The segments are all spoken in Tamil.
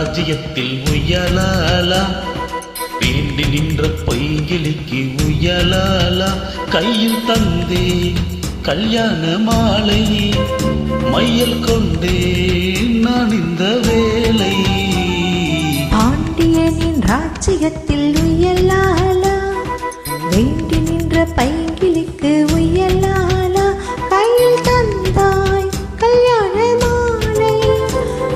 ராஜ்யத்தில் உயலாலா, வேண்டி நின்ற பைங்கிளிக்கு உயலாலா. கையில் தந்தே கல்யாண மாலை, மையல் கொண்டே நான் இந்த வேலை. பாண்டியனின் ராஜ்யத்தில் உயலாலா, வேண்டி நின்ற பைங்கிளிக்கு உயலாலா. கையில் தந்தாய் கல்யாண மாலை,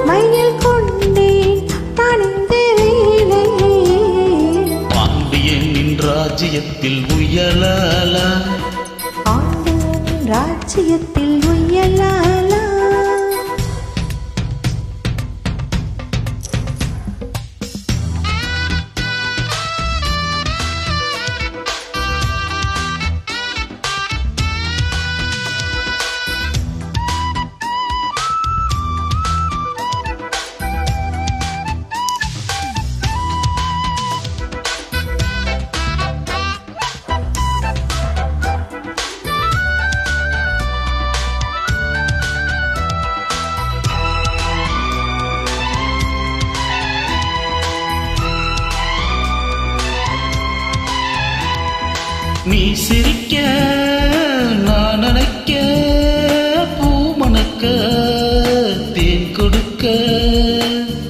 மையல் கொண்டேன் நான் இந்த வேலை. பாண்டியனின் ராஜ்யத்தில் உயலாலா, பாண்டியனின் ராஜ்யத்தில் உயலாலா. நீ சிரிக்க நான் நினைக்க, பூ மணக்க தேன் கொடுக்க.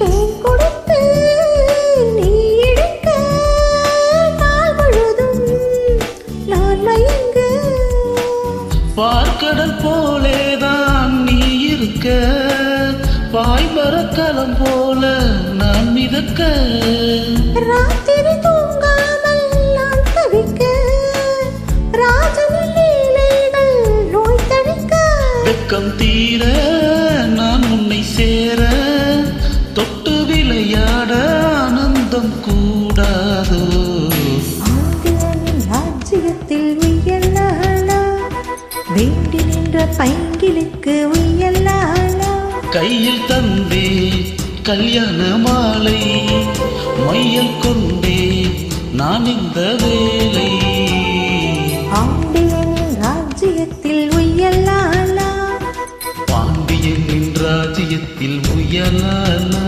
தேன் கொடுத்து நீ எடுக்க, நாள் முழுதும் நான் மயங்க. பார்க்கடல் போலேதான் நீ இருக்க, பாய்மரக்கலம் போல நான் மிதக்க. ராத்திரி தூங்காமல் நான் தவிக்க, ராஜனின் லீலைகள் நோய் தணிக்க. வெக்கம் தீர நான் உன்னை சேர, தொட்டு விளையாட ஆனந்தம் கூடாதோ. பாண்டியனின் ராஜ்யத்தில் உயலாலா, வேண்டி நின்ற பைங்கிளுக்கு உயலாலா. கையில் தந்தே கல்யாண மாலை, மையல் கொண்டே நான் இந்த வேலை. பாண்டியனின் ராஜ்யத்தில் உயலாலா, பாண்டியனின் ராஜ்யத்தில் உயலாலா.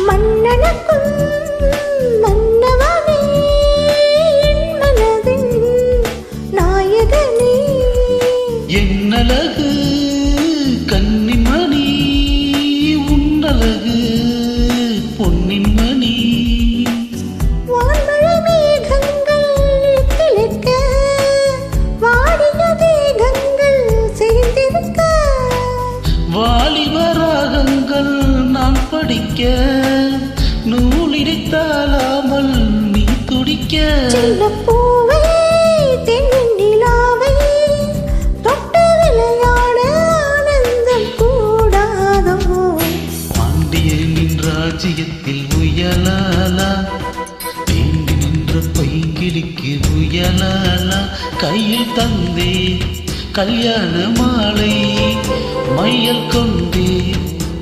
மன்னனுக்கும் மன்னவனே, என் மனதின் நாயகனே. என்னழகு கன்னிமணி, உன்னழகு பொன்னின் மணி. வான்மழை மேகங்கள் திளைக்க, வாடிய தேகங்கள் சேர்ந்திருக்க. வாலிபராகங்கள் நான் படிக்க, நூலிடைத்தாளாமல் நீ துடிக்க. சின்னப் பூவே தென்னின் நிலாவை, தொட்டு விளையாட ஆனந்தம் கூடாதோ. பாண்டியனின் ராஜ்யத்தில் உயலாலா, வேண்டி நின்ற பைங்கிளிக்கு உயலாலா. கையில் தந்தே கல்யாண மாலை, மையல் கொண்டே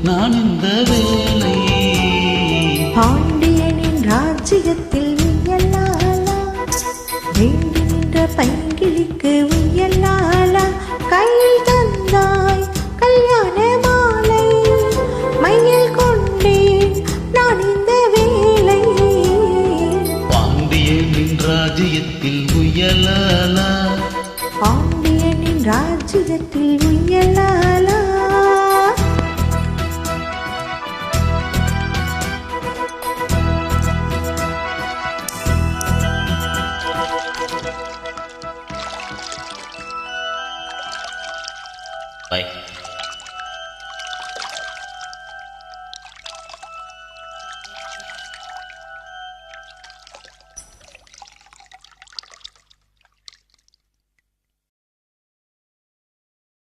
நான் இந்த வேலை. பாண்டியனின் ராஜ்யத்தில் உயலாலா, வேண்டி நின்ற பைங்கிளிக்கு உயலாலா. கையில் தந்தாய் கல்யாண மாலை, மையல் கொண்டேன் நான் இந்த வேலை. பாண்டியனின் ராஜ்யத்தில் உயலாலா, பாண்டியனின் ராஜ்யத்தில் உயலாலா.